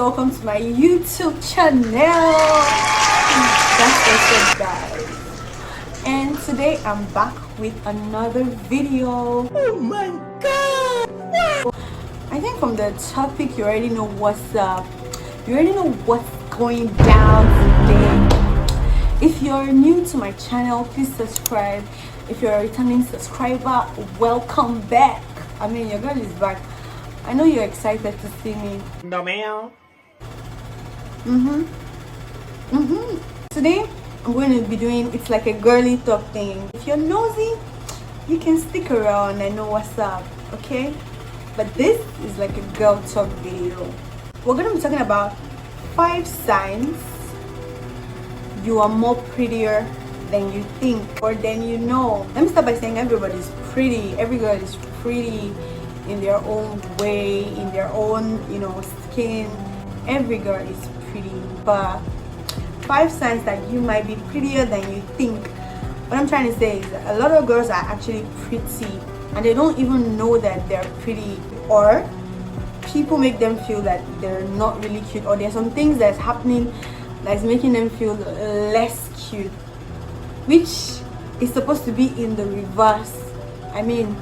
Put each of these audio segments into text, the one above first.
welcome to my YouTube channel. That's what's up, guys. And today I'm back with another video. Oh my god! Wow. I think from the topic you already know what's up. You already know what's going down today. If you're new to my channel, please subscribe. If you're a returning subscriber, welcome back. I mean, your girl is back. I know you're excited to see me. No, ma'am. Today I'm going to be doing, it's like a girly talk thing. If you're nosy, you can stick around and know what's up, okay? But this is like a girl talk video. We're going to be talking about 5 signs you are more prettier than you think or than you know. Let me start by saying everybody's pretty. Every girl is pretty in their own way, in their own, skin. Every girl is pretty, but 5 signs that you might be prettier than you think. What I'm trying to say is a lot of girls are actually pretty and they don't even know that they're pretty, or people make them feel that they're not really cute, or there's some things that's happening that's making them feel less cute, which is supposed to be in the reverse. I mean,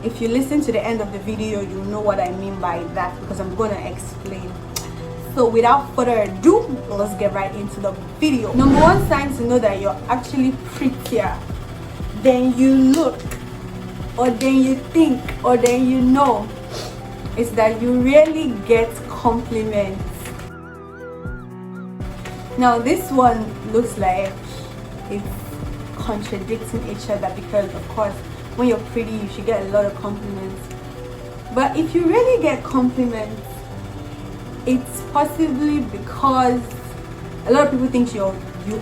if you listen to the end of the video, you'll know what I mean by that, because I'm gonna explain. So without further ado, let's get right into the video. Number 1 sign to know that you're actually prettier than you look, or than you think, or than you know, is that you really get compliments. Now this one looks like it's contradicting each other, because of course when you're pretty you should get a lot of compliments, but if you really get compliments, it's possibly because a lot of people think you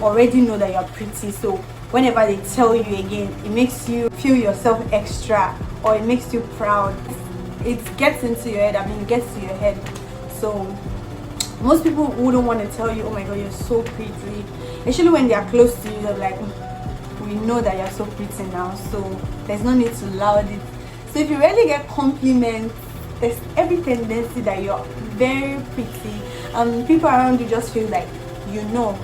already know that you're pretty, so whenever they tell you again, it makes you feel yourself extra, or it makes you proud. It gets into your head. I mean, it gets to your head. So most people wouldn't want to tell you, oh my god, you're so pretty, especially when they are close to you. They're like, we know that you're so pretty now, so there's no need to loud it. So if you really get compliments, there's every tendency that you're very pretty, and people around you just feel like you know.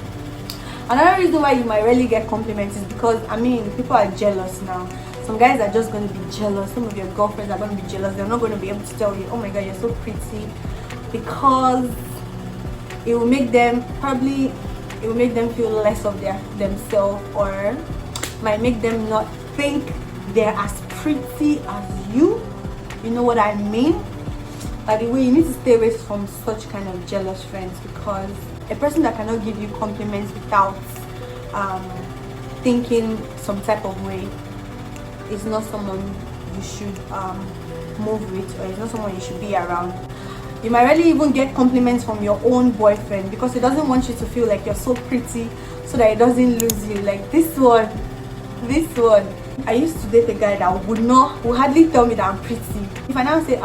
Another reason why you might really get compliments is because, I mean, people are jealous now. Some guys are just going to be jealous. Some of your girlfriends are going to be jealous. They're not going to be able to tell you, oh my god, you're so pretty, because it will make them feel less of themselves, or might make them not think they're as pretty as you. You know what I mean? By the way, you need to stay away from such kind of jealous friends, because a person that cannot give you compliments without thinking some type of way is not someone you should move with, or is not someone you should be around. You might really even get compliments from your own boyfriend, because he doesn't want you to feel like you're so pretty, so that he doesn't lose you. Like this one. I used to date a guy that would hardly tell me that I'm pretty. If I now say,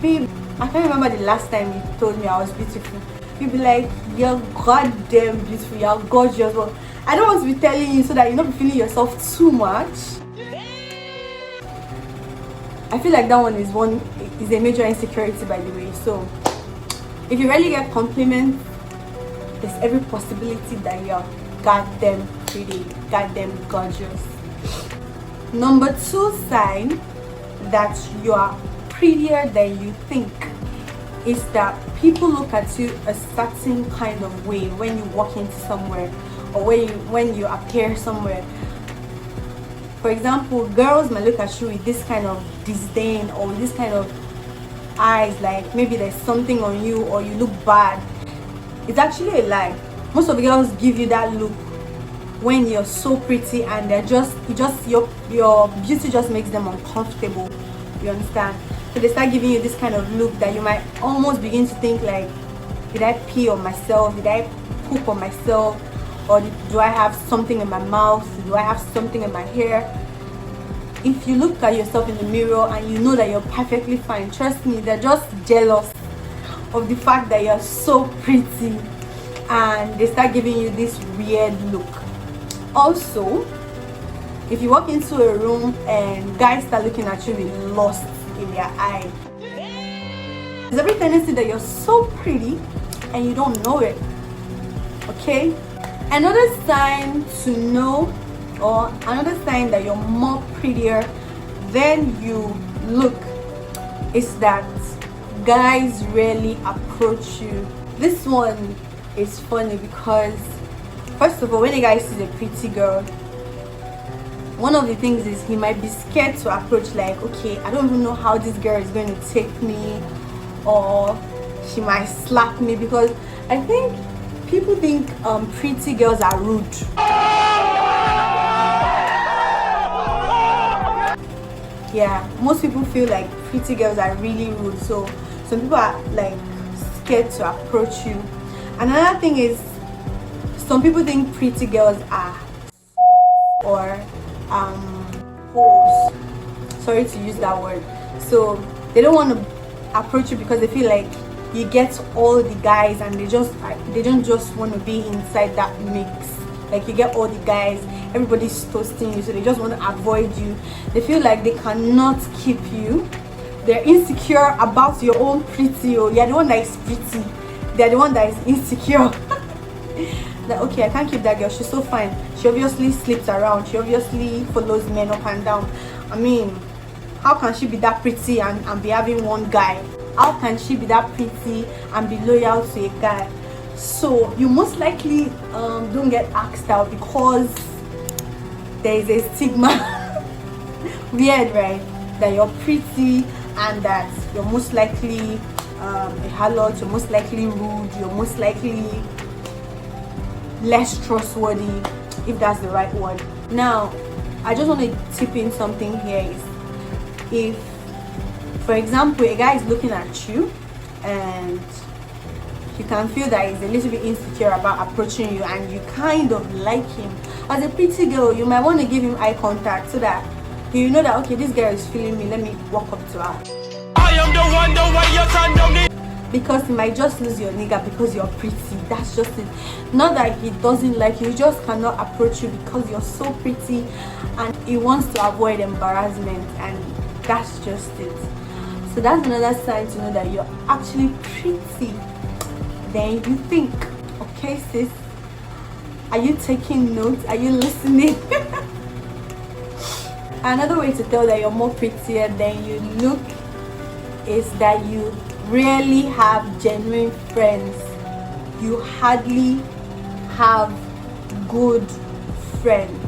babe, I can't remember the last time you told me I was beautiful, you'd be like, you're goddamn beautiful, you're gorgeous. Well, I don't want to be telling you so that you're not feeling yourself too much. I feel like that one is a major insecurity, by the way. So if you really get compliments, there's every possibility that you're goddamn pretty, goddamn gorgeous. Number 2 sign that you are prettier than you think is that people look at you a certain kind of way when you walk into somewhere, or when you appear somewhere. For example, girls might look at you with this kind of disdain, or with this kind of eyes, like maybe there's something on you, or you look bad. It's actually a lie. Most of the girls give you that look when you're so pretty, and your beauty just makes them uncomfortable. You understand? So they start giving you this kind of look that you might almost begin to think like, did I pee on myself? Did I poop on myself? Or do I have something in my mouth? Do I have something in my hair? If you look at yourself in the mirror and you know that you're perfectly fine, trust me, they're just jealous of the fact that you're so pretty, and they start giving you this weird look. Also, if you walk into a room and guys start looking at you with lust in their eye, there's every tendency that you're so pretty and you don't know it. Okay, another sign to know, or another sign that you're more prettier than you look, is that guys rarely approach you. This one is funny because, first of all, when a guy sees a pretty girl, one of the things is he might be scared to approach, like, okay, I don't even know how this girl is going to take me, or she might slap me, because I think people think pretty girls are rude. Yeah, most people feel like pretty girls are really rude, so some people are like scared to approach you. Another thing is, some people think pretty girls are or hoes. Sorry to use that word. So they don't want to approach you because they feel like you get all the guys, and they don't just want to be inside that mix. Like, you get all the guys, everybody's toasting you, so they just want to avoid you. They feel like they cannot keep you. They're insecure about your own pretty. Or you're the one that is pretty, they're the one that is insecure. That, okay, I can't keep that girl, she's so fine, she obviously sleeps around, she obviously follows men up and down. I mean, how can she be that pretty and be having one guy? How can she be that pretty and be loyal to a guy? So you most likely don't get asked out because there is a stigma. Weird, right? That you're pretty and that you're most likely a harlot, you're most likely rude, you're most likely less trustworthy, if that's the right word. Now, I just want to tip in something here. Is if, for example, a guy is looking at you and you can feel that he's a little bit insecure about approaching you, and you kind of like him, as a pretty girl, you might want to give him eye contact so that you know that, okay, this girl is feeling me, let me walk up to her. I am the one, the way you condemn me. Because he might just lose your nigga because you're pretty. That's just it. Not that he doesn't like you, he just cannot approach you because you're so pretty, and he wants to avoid embarrassment, and that's just it. So that's another sign to know that you're actually pretty than you think. Okay, sis, are you taking notes? Are you listening? Another way to tell that you're more prettier than you look is that you rarely have genuine friends. You hardly have good friends.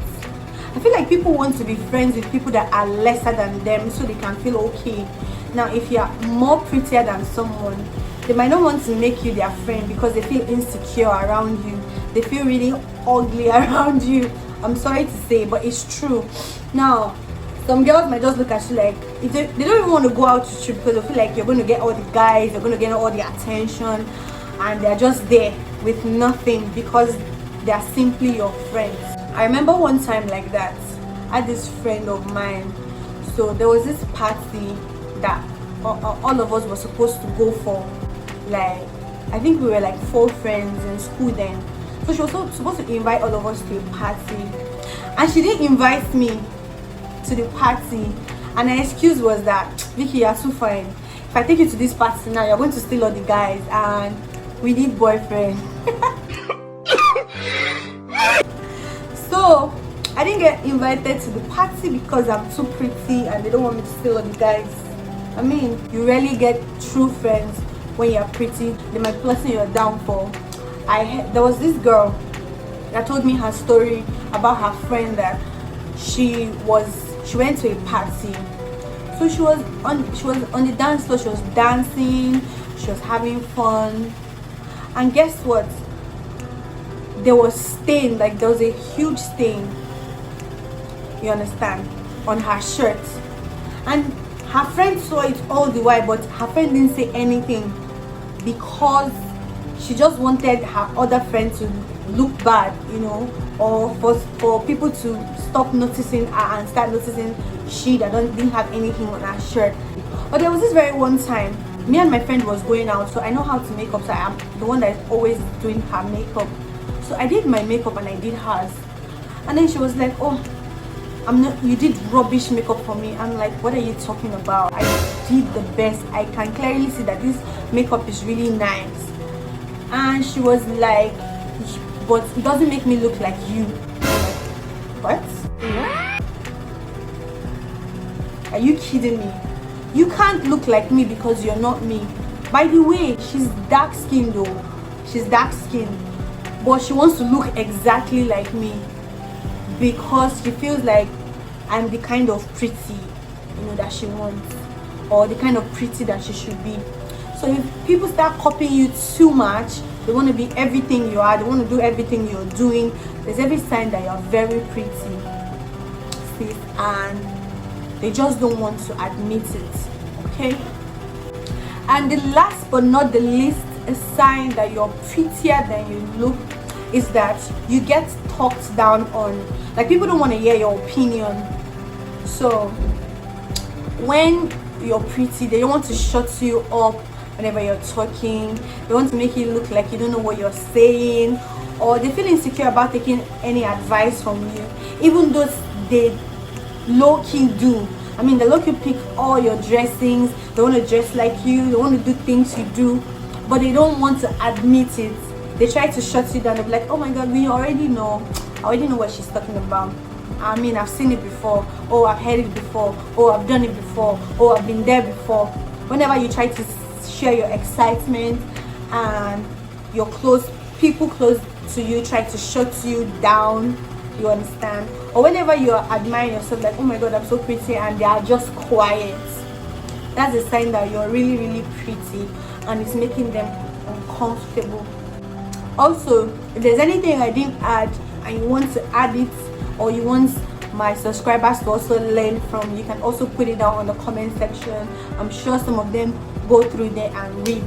I feel like people want to be friends with people that are lesser than them so they can feel okay. Now, if you are more prettier than someone, they might not want to make you their friend because they feel insecure around you. They feel really ugly around you. I'm sorry to say, but it's true. Now, some girls might just look at you like, they don't even want to go out with you because they feel like you're going to get all the guys, you're going to get all the attention, and they're just there with nothing because they're simply your friends. I remember one time like that, I had this friend of mine. So there was this party that all of us were supposed to go for. Like, I think we were like 4 friends in school then. So she was supposed to invite all of us to a party, and she didn't invite me to the party, and her excuse was that, Vicky, you're too fine. If I take you to this party now, you're going to steal all the guys, and we need boyfriend. So I didn't get invited to the party because I'm too pretty and they don't want me to steal all the guys. I mean, you rarely get true friends when you're pretty. They might plan your downfall. There was this girl that told me her story about her friend that she went to a party. So she was on the dance floor, she was dancing, she was having fun, and guess what? There was stain, like there was a huge stain, you understand, on her shirt, and her friend saw it all the while, but her friend didn't say anything because she just wanted her other friend to look bad, you know, or for people to stop noticing her and start noticing she didn't have anything on her shirt. But there was this very one time, me and my friend was going out, so I know how to make up, so I am the one that is always doing her makeup. So I did my makeup and I did hers, and then she was like, oh, you did rubbish makeup for me. I'm like, what are you talking about? I did the best. I can clearly see that this makeup is really nice. and she was like, but it doesn't make me look like you. What? Are you kidding me? You can't look like me because you're not me. By the way, she's dark skinned though. She's dark skinned, but she wants to look exactly like me because she feels like I'm the kind of pretty, that she wants, or the kind of pretty that she should be. So if people start copying you too much, they want to be everything you are, they want to do everything you're doing, there's every sign that you're very pretty, sis, and they just don't want to admit it. Okay? And the last but not the least, a sign that you're prettier than you look is that you get talked down on. Like, people don't want to hear your opinion. So when you're pretty, they want to shut you up whenever you're talking. They want to make you look like you don't know what you're saying, or they feel insecure about taking any advice from you, even though they low-key do. I mean, they low-key pick all your dressings. They want to dress like you, they want to do things you do, but they don't want to admit it. They try to shut you down. They're like, oh my god, I already know what she's talking about. I mean, I've seen it before. Oh, I've heard it before. Oh, I've done it before. Oh, I've been there before. Whenever you try to share your excitement and your people close to you try to shut you down, you understand? Or whenever you're admiring yourself, like, oh my god, I'm so pretty, and they are just quiet, that's a sign that you're really, really pretty, and it's making them uncomfortable. Also, if there's anything I didn't add and you want to add it, or you want my subscribers to also learn from, you can also put it down on the comment section. I'm sure some of them go through there and read.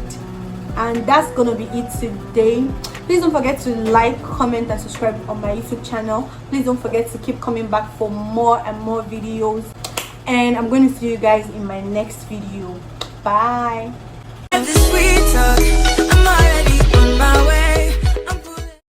And that's gonna be it today. Please don't forget to like, comment, and subscribe on my YouTube channel. Please don't forget to keep coming back for more and more videos, and I'm going to see you guys in my next video. Bye.